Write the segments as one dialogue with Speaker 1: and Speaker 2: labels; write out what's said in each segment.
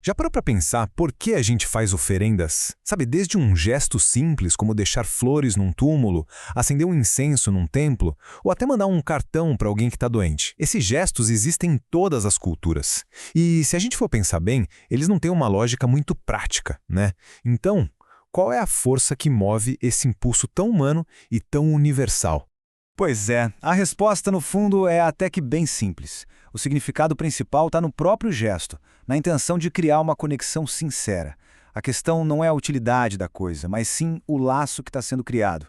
Speaker 1: Já parou para pensar por que a gente faz oferendas? Sabe, desde um gesto simples como deixar flores num túmulo, acender um incenso num templo, ou até mandar um cartão para alguém que está doente. Esses gestos existem em todas as culturas. E se a gente for pensar bem, eles não têm uma lógica muito prática, né? Então, qual é a força que move esse impulso tão humano e tão universal?
Speaker 2: Pois é, a resposta no fundo é até que bem simples. O significado principal está no próprio gesto, na intenção de criar uma conexão sincera. A questão não é a utilidade da coisa, mas sim o laço que está sendo criado.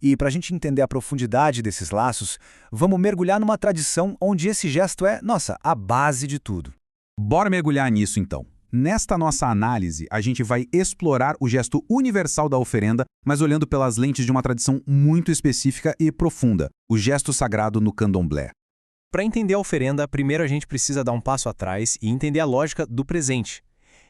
Speaker 2: E para a gente entender a profundidade desses laços, vamos mergulhar numa tradição onde esse gesto é, nossa, a base de tudo.
Speaker 3: Bora mergulhar nisso então. Nesta nossa análise, a gente vai explorar o gesto universal da oferenda, mas olhando pelas lentes de uma tradição muito específica e profunda, o gesto sagrado no candomblé.
Speaker 4: Para entender a oferenda, primeiro a gente precisa dar um passo atrás e entender a lógica do presente.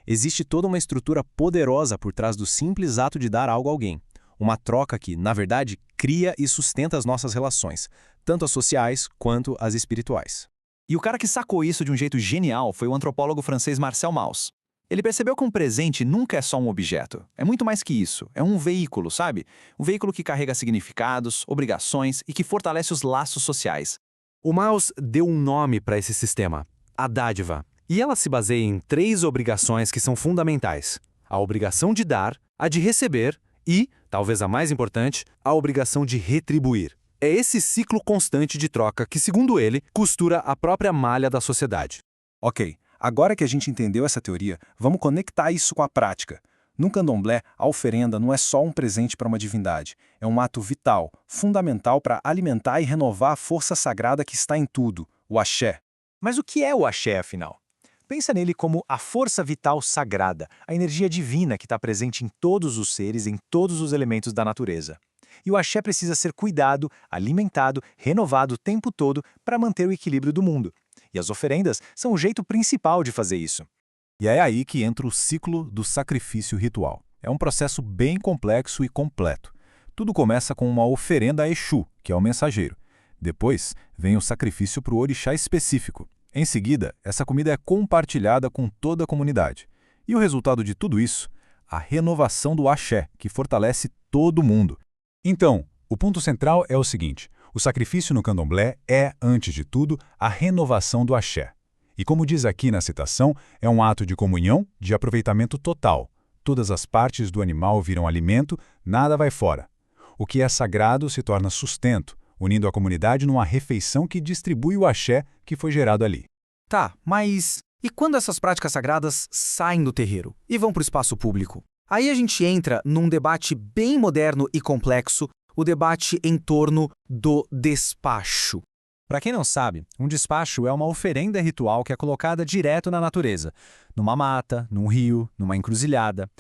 Speaker 4: Existe toda uma estrutura poderosa por trás do simples ato de dar algo a alguém. Uma troca que, na verdade, cria e sustenta as nossas relações, tanto as sociais quanto as espirituais.
Speaker 2: E o cara que sacou isso de um jeito genial foi o antropólogo francês Marcel Mauss. Ele percebeu que um presente nunca é só um objeto. É muito mais que isso. É um veículo, sabe? Um veículo que carrega significados, obrigações e que fortalece os laços sociais.
Speaker 5: O Mauss deu um nome para esse sistema, a dádiva. E ela se baseia em 3 obrigações que são fundamentais: a obrigação de dar, a de receber e, talvez a mais importante, a obrigação de retribuir. É esse ciclo constante de troca que, segundo ele, costura a própria malha da sociedade.
Speaker 1: Ok, agora que a gente entendeu essa teoria, vamos conectar isso com a prática. No candomblé, a oferenda não é só um presente para uma divindade. É um ato vital, fundamental para alimentar e renovar a força sagrada que está em tudo, o axé.
Speaker 2: Mas o que é o axé, afinal? Pensa nele como a força vital sagrada, a energia divina que está presente em todos os seres, em todos os elementos da natureza. E o axé precisa ser cuidado, alimentado, renovado o tempo todo para manter o equilíbrio do mundo. E as oferendas são o jeito principal de fazer isso.
Speaker 6: E é aí que entra o ciclo do sacrifício ritual. É um processo bem complexo e completo. Tudo começa com uma oferenda a Exu, que é o mensageiro. Depois, vem o sacrifício para o orixá específico. Em seguida, essa comida é compartilhada com toda a comunidade. E o resultado de tudo isso? A renovação do axé, que fortalece todo mundo.
Speaker 7: Então, o ponto central é o seguinte: o sacrifício no candomblé é, antes de tudo, a renovação do axé. E como diz aqui na citação, é um ato de comunhão, de aproveitamento total. Todas as partes do animal viram alimento, nada vai fora. O que é sagrado se torna sustento, unindo a comunidade numa refeição que distribui o axé que foi gerado ali.
Speaker 2: Tá, mas e quando essas práticas sagradas saem do terreiro e vão para o espaço público? Aí a gente entra num debate bem moderno e complexo, o debate em torno do despacho.
Speaker 4: Para quem não sabe, um despacho é uma oferenda ritual que é colocada direto na natureza, numa mata, num rio, numa encruzilhada.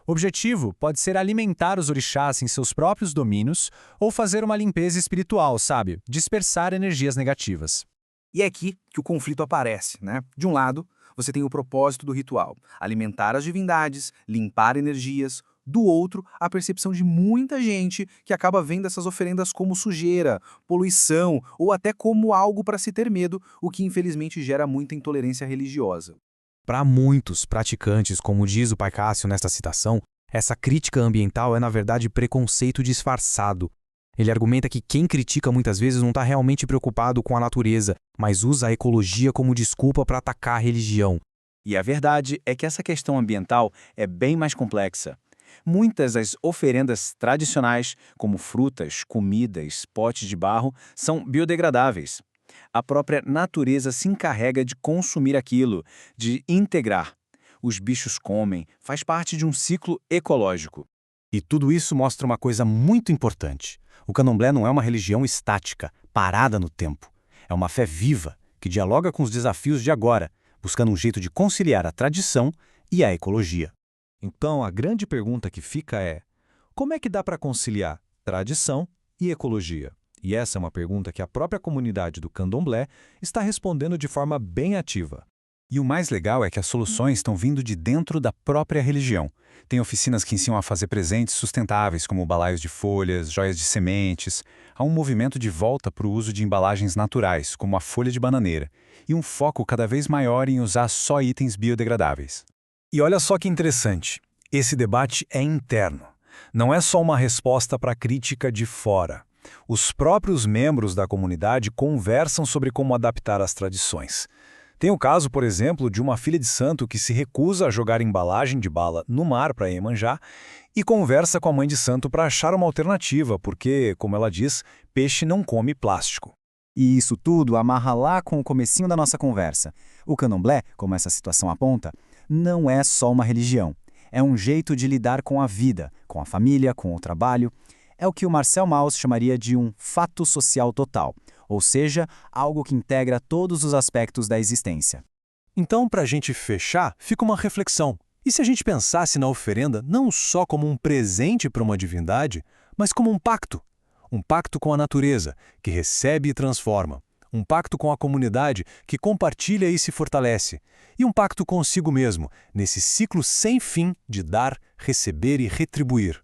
Speaker 4: O objetivo pode ser alimentar os orixás em seus próprios domínios ou fazer uma limpeza espiritual, sabe? Dispersar energias negativas.
Speaker 2: E é aqui que o conflito aparece, né? De um lado, você tem o propósito do ritual, alimentar as divindades, limpar energias. Do outro, a percepção de muita gente que acaba vendo essas oferendas como sujeira, poluição ou até como algo para se ter medo, o que infelizmente gera muita intolerância religiosa.
Speaker 4: Para muitos praticantes, como diz o Pai Cássio nesta citação, essa crítica ambiental é na verdade preconceito disfarçado. Ele argumenta que quem critica muitas vezes não está realmente preocupado com a natureza, mas usa a ecologia como desculpa para atacar a religião.
Speaker 2: E a verdade é que essa questão ambiental é bem mais complexa. Muitas das oferendas tradicionais, como frutas, comidas, potes de barro, são biodegradáveis. A própria natureza se encarrega de consumir aquilo, de integrar. Os bichos comem, faz parte de um ciclo ecológico.
Speaker 5: E tudo isso mostra uma coisa muito importante. O candomblé não é uma religião estática, parada no tempo. É uma fé viva, que dialoga com os desafios de agora, buscando um jeito de conciliar a tradição e a ecologia.
Speaker 6: Então, a grande pergunta que fica é: como é que dá para conciliar tradição e ecologia? E essa é uma pergunta que a própria comunidade do candomblé está respondendo de forma bem ativa.
Speaker 7: E o mais legal é que as soluções estão vindo de dentro da própria religião. Tem oficinas que ensinam a fazer presentes sustentáveis, como balaios de folhas, joias de sementes. Há um movimento de volta para o uso de embalagens naturais, como a folha de bananeira, e um foco cada vez maior em usar só itens biodegradáveis.
Speaker 2: E olha só que interessante, esse debate é interno. Não é só uma resposta para a crítica de fora. Os próprios membros da comunidade conversam sobre como adaptar as tradições. Tem o caso, por exemplo, de uma filha de santo que se recusa a jogar embalagem de bala no mar para Iemanjá e conversa com a mãe de santo para achar uma alternativa, porque, como ela diz, peixe não come plástico.
Speaker 8: E isso tudo amarra lá com o comecinho da nossa conversa. O candomblé, como essa situação aponta, não é só uma religião. É um jeito de lidar com a vida, com a família, com o trabalho. É o que o Marcel Mauss chamaria de um fato social total, ou seja, algo que integra todos os aspectos da existência.
Speaker 4: Então, para a gente fechar, fica uma reflexão. E se a gente pensasse na oferenda não só como um presente para uma divindade, mas como um pacto? Um pacto com a natureza, que recebe e transforma. Um pacto com a comunidade, que compartilha e se fortalece. E um pacto consigo mesmo, nesse ciclo sem fim de dar, receber e retribuir.